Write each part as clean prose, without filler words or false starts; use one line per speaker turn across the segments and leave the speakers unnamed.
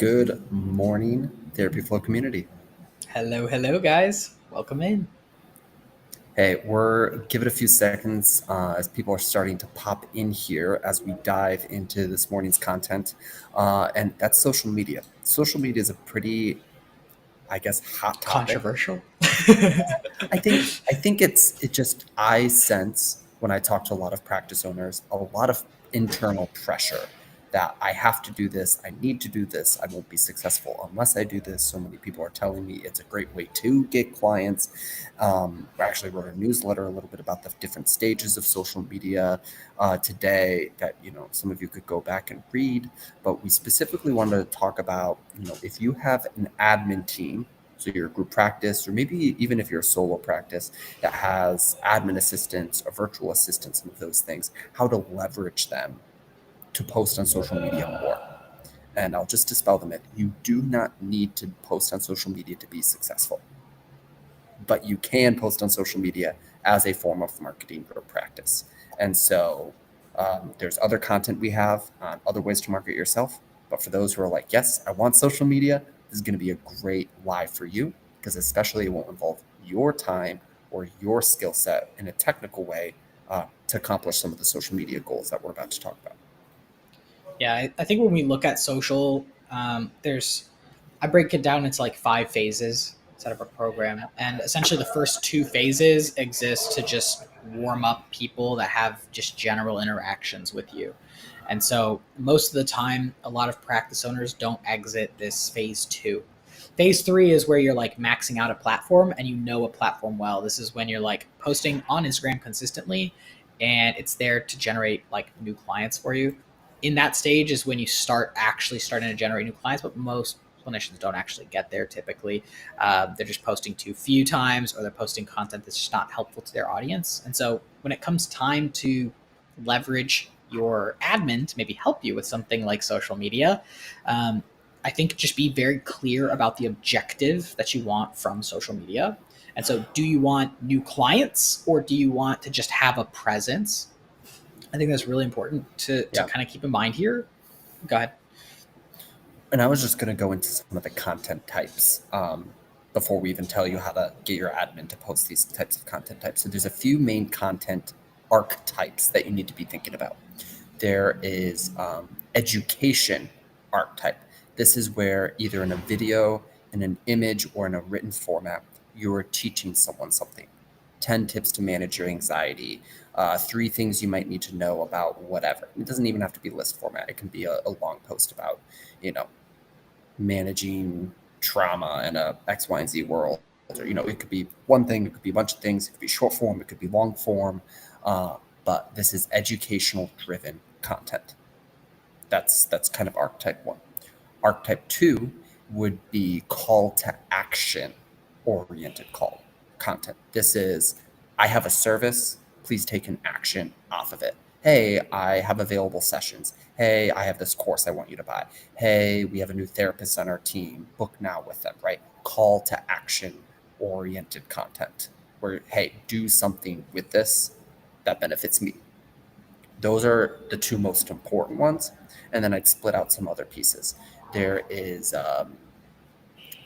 Good morning, Therapy Flow community.
Hello, guys. Welcome in.
Hey, we're give it a few seconds as people are starting to pop in here as we dive into this morning's content, and that's social media. Social media is a pretty, I guess, hot topic.
Controversial.
I think it just I sense when I talk to a lot of practice owners, a lot of internal pressure that I have to do this, I need to do this, I won't be successful unless I do this. So many people are telling me it's a great way to get clients. I actually wrote a newsletter a little bit about the different stages of social media today that some of you could go back and read. But we specifically wanted to talk about if you have an admin team, so your group practice, or maybe even if you're a solo practice that has admin assistants or virtual assistants and those things, how to leverage them to post on social media more. And I'll just dispel the myth. You do not need to post on social media to be successful, but you can post on social media as a form of marketing or practice. And so there's other content we have on other ways to market yourself. But for those who are like, yes, I want social media, this is going to be a great live for you because especially it won't involve your time or your skill set in a technical way to accomplish some of the social media goals that we're about to talk about.
Yeah, I think when we look at social, I break it down into like 5 phases instead of a program. And essentially, the first 2 phases exist to just warm up people that have just general interactions with you. And so, most of the time, a lot of practice owners don't exit this phase 2. Phase 3 is where you're like maxing out a platform and you know a platform well. This is when you're like posting on Instagram consistently and it's there to generate like new clients for you. In that stage is when you start actually starting to generate new clients, but most clinicians don't actually get there typically. They're just posting too few times or they're posting content that's just not helpful to their audience. And so when it comes time to leverage your admin to maybe help you with something like social media, I think just be very clear about the objective that you want from social media. And so, do you want new clients or do you want to just have a presence? I think that's really important to
Yeah.
kind of keep in mind here. Go ahead.
And I was just going to go into some of the content types before we even tell you how to get your admin to post these types of content types. So there's a few main content archetypes that you need to be thinking about. There is education archetype. This is where either in a video, in an image, or in a written format, you're teaching someone something. 10 tips to manage your anxiety, 3 things you might need to know about whatever. It doesn't even have to be list format. It can be a long post about, you know, managing trauma in a X, Y, and Z world. Or, it could be one thing, it could be a bunch of things, it could be short form, it could be long form. But this is educational driven content. That's kind of archetype 1. Archetype 2 would be call to action oriented call content. This is, I have a service, please take an action off of it. Hey, I have available sessions. Hey, I have this course I want you to buy. Hey, we have a new therapist on our team. Book now with them, right? Call to action oriented content where, hey, do something with this that benefits me. Those are the 2 most important ones. And then I'd split out some other pieces. There is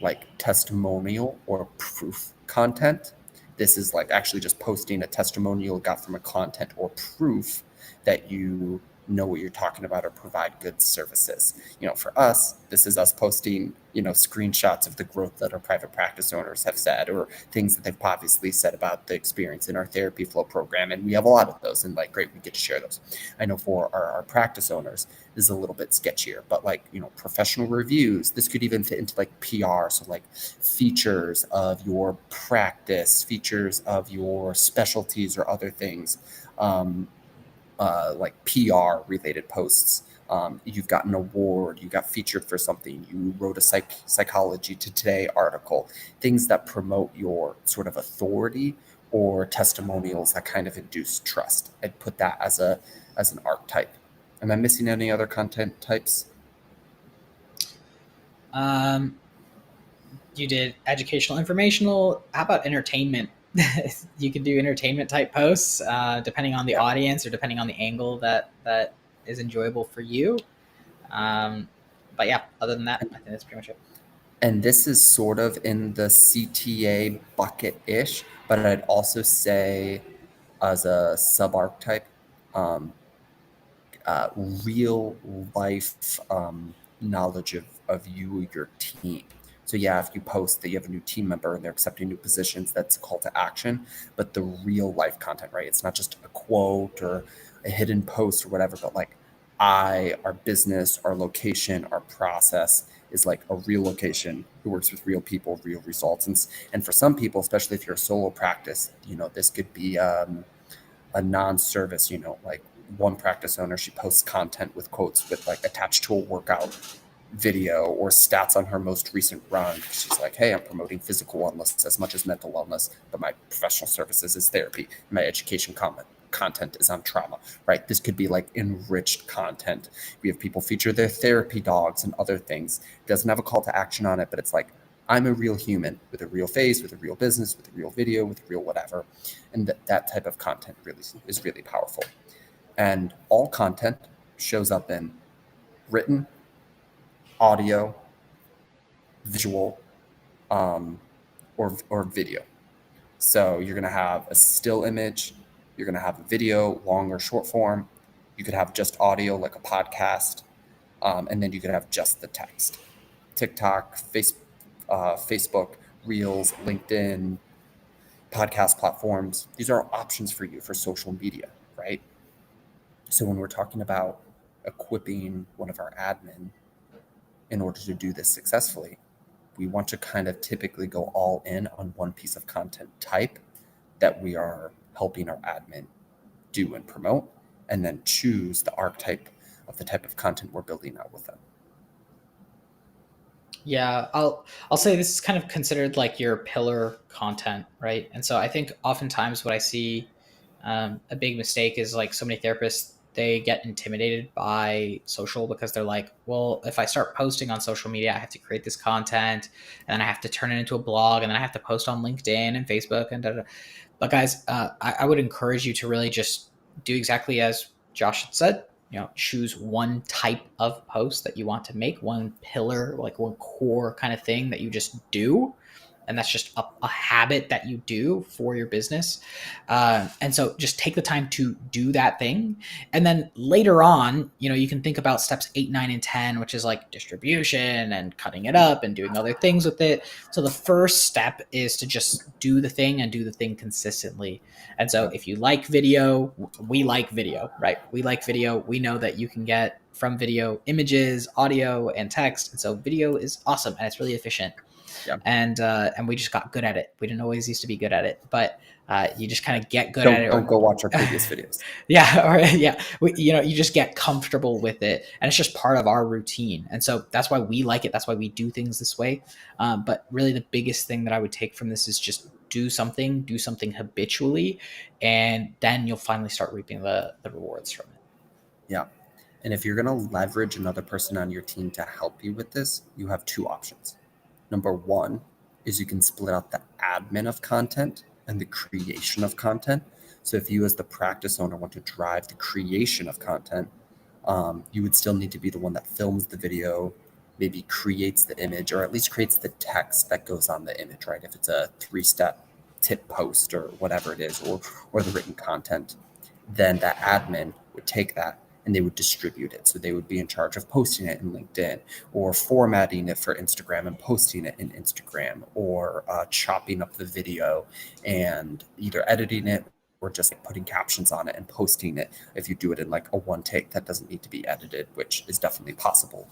like testimonial or proof content. This is like actually just posting a testimonial got from a content or proof that you know what you're talking about or provide good services. For us, this is us posting, screenshots of the growth that our private practice owners have said or things that they've obviously said about the experience in our therapy flow program. And we have a lot of those and like, great, we get to share those. I know for our practice owners, this is a little bit sketchier, but like, professional reviews, this could even fit into like PR. So like features of your practice, features of your specialties or other things. Like PR related posts. You've got an award, you got featured for something, you wrote a Psychology Today article, things that promote your sort of authority or testimonials that kind of induce trust. I'd put that as an archetype. Am I missing any other content types?
You did educational, informational. How about entertainment? You could do entertainment type posts, depending on the
Yeah.
audience or depending on the angle that is enjoyable for you. But yeah, other than that, I think that's pretty much it.
And this is sort of in the CTA bucket-ish, but I'd also say as a sub-archetype, um, real life knowledge of you, your team. So yeah, if you post that you have a new team member and they're accepting new positions, that's a call to action. But the real life content, right? It's not just a quote or a hidden post or whatever, but like our business, our location, our process is like a real location who works with real people, real results. And for some people, especially if you're a solo practice, this could be a non-service, like one practice owner, she posts content with quotes with like attached to a workout video or stats on her most recent run. She's like, hey, I'm promoting physical wellness as much as mental wellness, but my professional services is therapy. My education content is on trauma, right? This could be like enriched content. We have people feature their therapy dogs and other things. It doesn't have a call to action on it, but it's like, I'm a real human with a real face, with a real business, with a real video, with real whatever. And that type of content really is really powerful. And all content shows up in written, audio, visual, or video. So you're going to have a still image, you're going to have a video, long or short form. You could have just audio, like a podcast, and then you could have just the text. TikTok, Facebook, Reels, LinkedIn, podcast platforms. These are options for you for social media, right? So when we're talking about equipping one of our admin in order to do this successfully, we want to kind of typically go all in on one piece of content type that we are helping our admin do and promote, and then choose the archetype of the type of content we're building out with them.
Yeah, I'll say this is kind of considered like your pillar content, right? And so I think oftentimes what I see a big mistake is like so many therapists they get intimidated by social because they're like, well, if I start posting on social media, I have to create this content, and then I have to turn it into a blog, and then I have to post on LinkedIn and Facebook and da, da. But guys, I would encourage you to really just do exactly as Josh had said. Choose one type of post that you want to make, one pillar, like one core kind of thing that you just do, and that's just a habit that you do for your business. And so just take the time to do that thing, and then later on, you can think about steps 8, 9, and 10, which is like distribution and cutting it up and doing other things with it. So the first step is to just do the thing and do the thing consistently. And so if you like video, we like video, right? We like video. We know that you can get from video images, audio, and text. And so video is awesome and it's really efficient.
Yeah.
And we just got good at it. We didn't always used to be good at it, but you just kind of get good
don't,
at it.
Don't go watch our previous videos.
Yeah, or yeah, you just get comfortable with it, and it's just part of our routine. And so that's why we like it. That's why we do things this way. But really, the biggest thing that I would take from this is just do something habitually, and then you'll finally start reaping the rewards from it.
Yeah. And if you're going to leverage another person on your team to help you with this, you have two options. Number one is you can split out the admin of content and the creation of content. So if you as the practice owner want to drive the creation of content, you would still need to be the one that films the video, maybe creates the image, or at least creates the text that goes on the image, right? If it's a 3-step tip post or whatever it is, or the written content, then that admin would take that and they would distribute it. So they would be in charge of posting it in LinkedIn, or formatting it for Instagram and posting it in Instagram, or chopping up the video and either editing it or just like putting captions on it and posting it. If you do it in like a one take that doesn't need to be edited, which is definitely possible.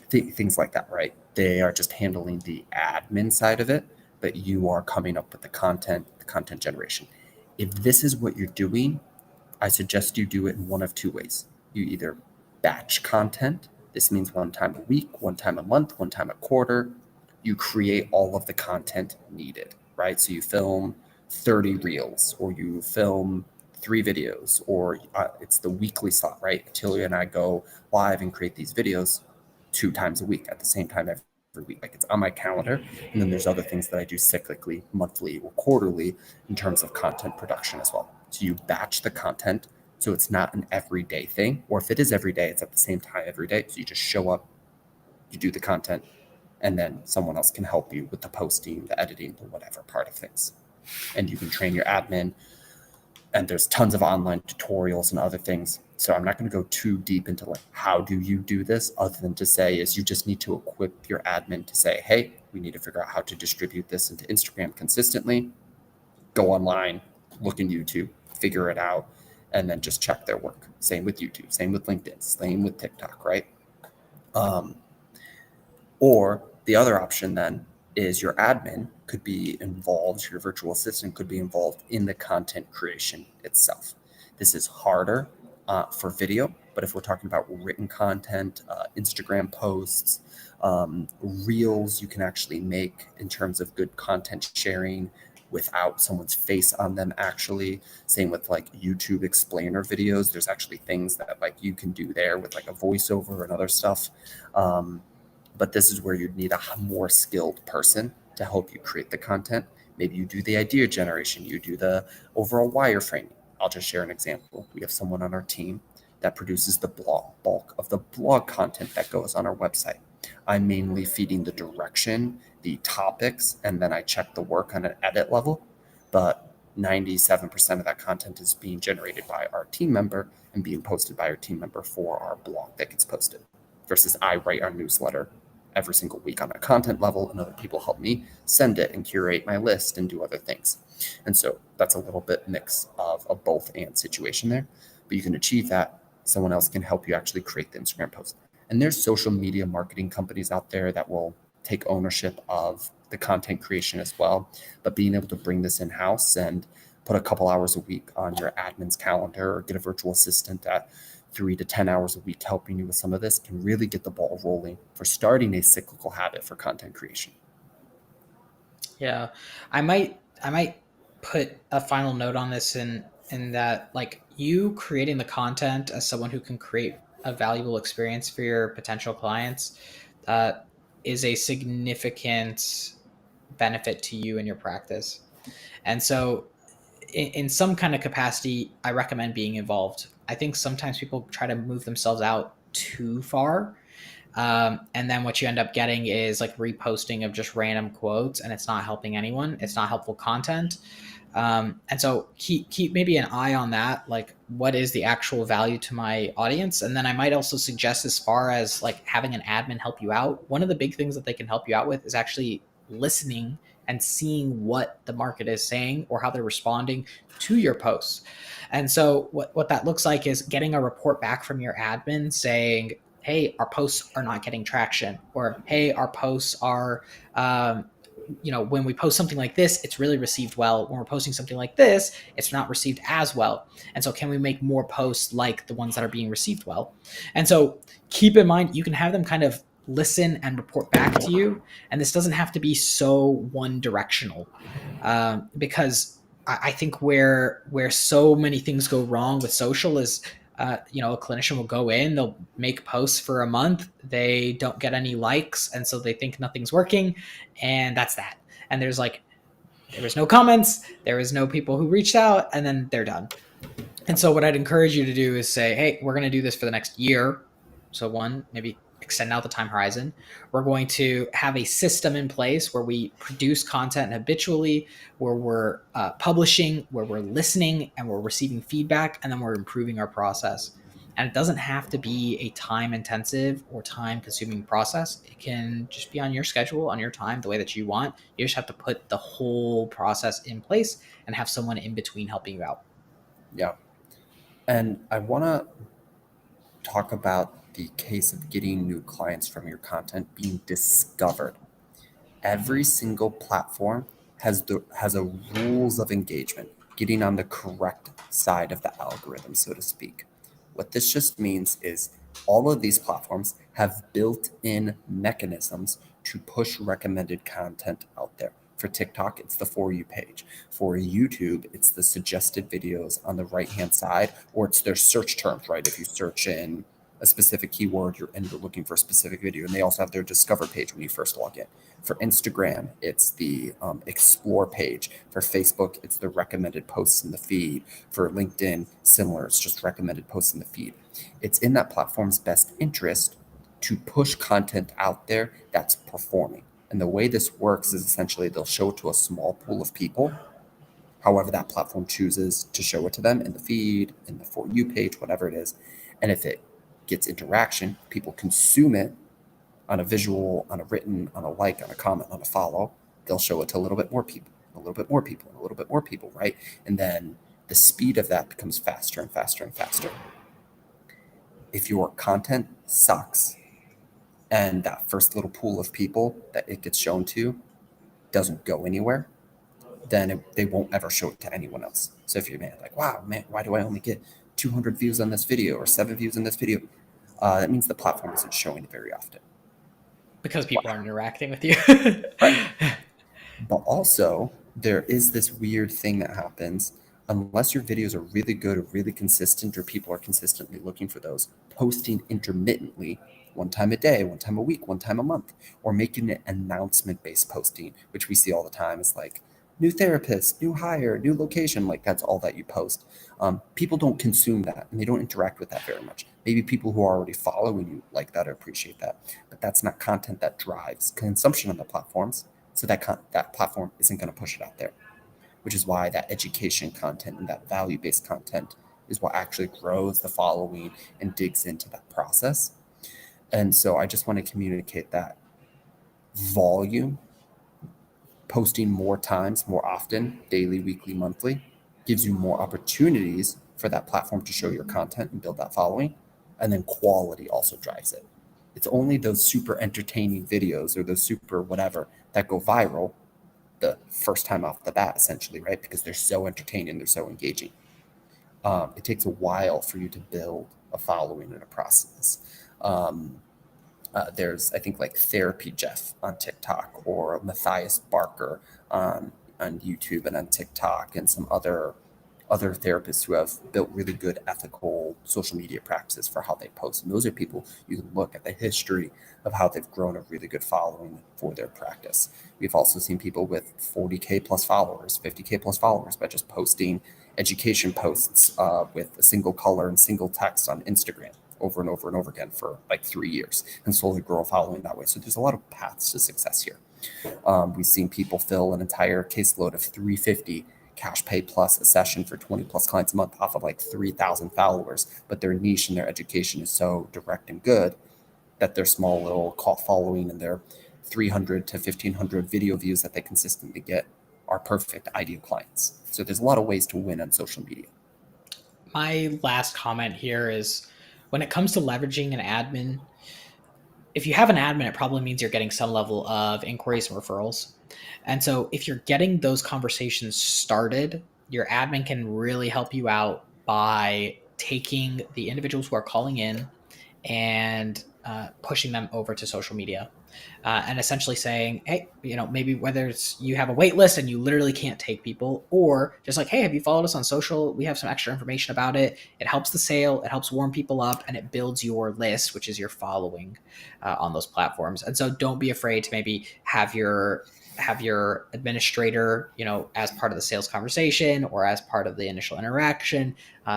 Things like that, right? They are just handling the admin side of it, but you are coming up with the content generation. If this is what you're doing, I suggest you do it in one of two ways. You either batch content. This means one time a week, one time a month, one time a quarter. You create all of the content needed, right? So you film 30 reels, or you film 3 videos, or it's the weekly slot, right? Attilio and I go live and create these videos 2 times a week at the same time every week. Like, it's on my calendar. And then there's other things that I do cyclically, monthly, or quarterly in terms of content production as well. So you batch the content so it's not an everyday thing. Or if it is every day, it's at the same time every day. So you just show up, You do the content, and then someone else can help you with the posting, the editing, the whatever part of things. And you can train your admin, and there's tons of online tutorials and other things. So I'm not going to go too deep into like how do you do this, other than to say is you just need to equip your admin to say, hey, we need to figure out how to distribute this into Instagram consistently. Go online, look in YouTube, figure it out, and then just check their work. Same with YouTube, same with LinkedIn, same with TikTok, right? Or the other option then is your admin could be involved, your virtual assistant could be involved in the content creation itself. This is harder for video, but if we're talking about written content, Instagram posts, reels you can actually make in terms of good content sharing without someone's face on them actually. Same with like YouTube explainer videos. There's actually things that like you can do there with like a voiceover and other stuff. But this is where you'd need a more skilled person to help you create the content. Maybe you do the idea generation, you do the overall wireframing. I'll just share an example. We have someone on our team that produces the bulk of the blog content that goes on our website. I'm mainly feeding the direction, the topics, and then I check the work on an edit level. But 97% of that content is being generated by our team member and being posted by our team member for our blog that gets posted. Versus I write our newsletter every single week on a content level, and other people help me send it and curate my list and do other things. And so that's a little bit mix of a both and situation there. But you can achieve that. Someone else can help you actually create the Instagram post. And there's social media marketing companies out there that will take ownership of the content creation as well. But being able to bring this in-house and put a couple hours a week on your admin's calendar or get a virtual assistant at 3 to 10 hours a week helping you with some of this can really get the ball rolling for starting a cyclical habit for content creation.
Yeah, I might put a final note on this in that like you creating the content as someone who can create a valuable experience for your potential clients uh, is a significant benefit to you and your practice. And so in some kind of capacity, I recommend being involved. I think sometimes people try to move themselves out too far. And then what you end up getting is like reposting of just random quotes, and it's not helping anyone. It's not helpful content. And so keep maybe an eye on that. Like, what is the actual value to my audience? And then I might also suggest, as far as like having an admin help you out, one of the big things that they can help you out with is actually listening and seeing what the market is saying or how they're responding to your posts. And so what that looks like is getting a report back from your admin saying, hey, our posts are not getting traction, or hey, our posts are when we post something like this, it's really received well. When we're posting something like this, it's not received as well. And so can we make more posts like the ones that are being received well? And so keep in mind, you can have them kind of listen and report back to you. And this doesn't have to be so one directional, because I think where so many things go wrong with social is, a clinician will go in, they'll make posts for a month, they don't get any likes, and so they think nothing's working, and that's that. And there was no comments, there was no people who reached out, and then they're done. And so what I'd encourage you to do is say, hey, we're going to do this for the next year. So one, maybe extend out the time horizon. We're going to have a system in place where we produce content habitually, where we're publishing, where we're listening, and we're receiving feedback, and then we're improving our process. And it doesn't have to be a time intensive or time consuming process. It can just be on your schedule, on your time, the way that you want. You just have to put the whole process in place and have someone in between helping you out.
Yeah. And I want to talk about the case of getting new clients from your content being discovered. Every single platform has a rules of engagement, getting on the correct side of the algorithm, so to speak. What this just means is all of these platforms have built-in mechanisms to push recommended content out there. For TikTok, it's the For You page. For YouTube, it's the suggested videos on the right-hand side, or it's their search terms, right? If you search in a specific keyword, you're looking for a specific video, and they also have their Discover page when you first log in. For Instagram, it's the Explore page. For Facebook, it's the recommended posts in the feed. For LinkedIn, similar, it's just recommended posts in the feed. It's in that platform's best interest to push content out there that's performing. And the way this works is essentially they'll show it to a small pool of people, however that platform chooses to show it to them in the feed, in the For You page, whatever it is. And if it gets interaction, people consume it on a visual, on a written, on a like, on a comment, on a follow, they'll show it to a little bit more people, a little bit more people, and a little bit more people, right? And then the speed of that becomes faster and faster and faster. If your content sucks and that first little pool of people that it gets shown to doesn't go anywhere, then they won't ever show it to anyone else. So if you're like, wow, man, why do I only get 200 views on this video or 7 views on this video? That means the platform isn't showing it very often.
Because people aren't interacting with you.
Right. But also, there is this weird thing that happens unless your videos are really good or really consistent, or people are consistently looking for those, posting intermittently, one time a day, one time a week, one time a month, or making an announcement based posting, which we see all the time, is like new therapist, new hire, new location. Like that's all that you post. People don't consume that and they don't interact with that very much. Maybe people who are already following you like that or appreciate that, but that's not content that drives consumption on the platforms. So that platform isn't going to push it out there, which is why that education content and that value-based content is what actually grows the following and digs into that process. And so I just want to communicate that volume, posting more times, more often, daily, weekly, monthly, gives you more opportunities for that platform to show your content and build that following. And then quality also drives it. It's only those super entertaining videos or those super whatever that go viral the first time off the bat, essentially, right? Because they're so entertaining, they're so engaging. It takes a while for you to build a following and a process. There's, I think, like Therapy Jeff on TikTok, or Matthias Barker on YouTube and on TikTok, and some other therapists who have built really good ethical social media practices for how they post. And those are people you can look at the history of how they've grown a really good following for their practice. We've also seen people with 40K plus followers, 50K plus followers by just posting education posts with a single color and single text on Instagram over and over and over again for like 3 years, and slowly grow a following that way. So there's a lot of paths to success here. We've seen people fill an entire caseload of 350 cash pay plus a session for 20 plus clients a month off of like 3,000 followers, but their niche and their education is so direct and good that their small little call following and their 300 to 1,500 video views that they consistently get are perfect ideal clients. So there's a lot of ways to win on social media.
My last comment here is, when it comes to leveraging an admin, if you have an admin, it probably means you're getting some level of inquiries and referrals. And so if you're getting those conversations started, your admin can really help you out by taking the individuals who are calling in and pushing them over to social media, and essentially saying, hey, maybe whether it's you have a wait list and you literally can't take people, or just like, hey, have you followed us on social? We have some extra information about it. It helps the sale, it helps warm people up, and it builds your list, which is your following on those platforms. And so don't be afraid to maybe have your administrator, as part of the sales conversation or as part of the initial interaction,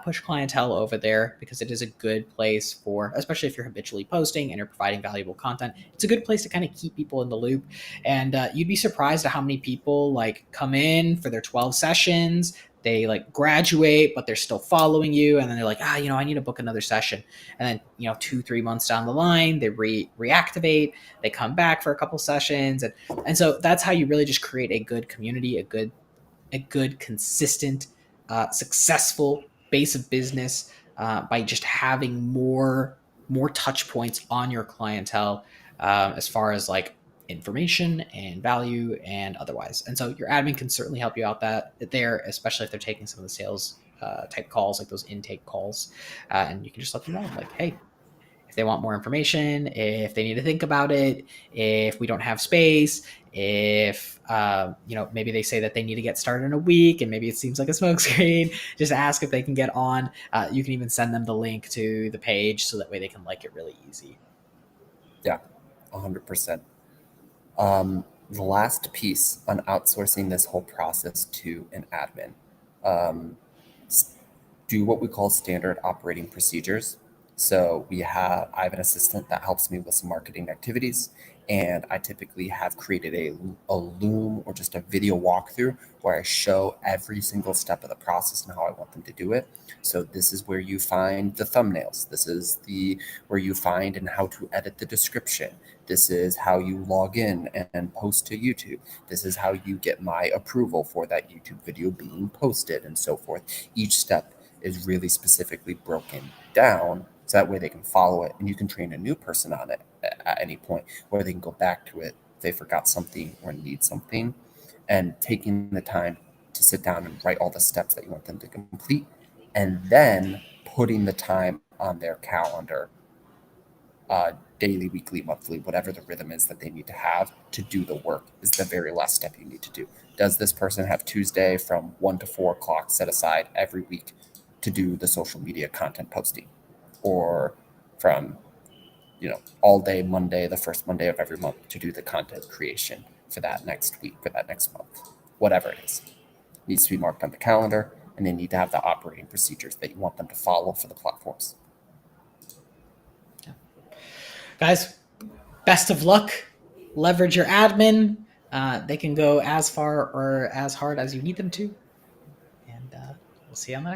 push clientele over there, because it is a good place for, especially if you're habitually posting and you're providing valuable content, it's a good place to kind of keep people in the loop. And you'd be surprised at how many people like come in for their 12 sessions, they like graduate, but they're still following you. And then they're like, I need to book another session. And then, 2-3 months down the line, they reactivate, they come back for a couple sessions. And so that's how you really just create a good community, a good consistent, successful base of business, by just having more touch points on your clientele, as far as like information and value and otherwise. And so your admin can certainly help you out that there, especially if they're taking some of the sales type calls, like those intake calls, and you can just let them know, like, hey, if they want more information, if they need to think about it, if we don't have space, if maybe they say that they need to get started in a week and maybe it seems like a smokescreen, just ask if they can get on. You can even send them the link to the page so that way they can like it really easy.
Yeah, 100%. The last piece on outsourcing this whole process to an admin, do what we call standard operating procedures. So I have an assistant that helps me with some marketing activities, and I typically have created a Loom or just a video walkthrough where I show every single step of the process and how I want them to do it. So this is where you find the thumbnails. This is the where you find and how to edit the description. This is how you log in and post to YouTube. This is how you get my approval for that YouTube video being posted and so forth. Each step is really specifically broken down so that way they can follow it and you can train a new person on it at any point where they can go back to it if they forgot something or need something, and taking the time to sit down and write all the steps that you want them to complete, and then putting the time on their calendar, daily, weekly, monthly, whatever the rhythm is that they need to have to do the work is the very last step you need to do. Does this person have Tuesday from 1 to 4 o'clock set aside every week to do the social media content posting? Or from, all day Monday, the first Monday of every month to do the content creation for that next week, for that next month, whatever it is. It needs to be marked on the calendar, and they need to have the operating procedures that you want them to follow for the platforms.
Guys, best of luck. Leverage your admin. They can go as far or as hard as you need them to. And we'll see you on the next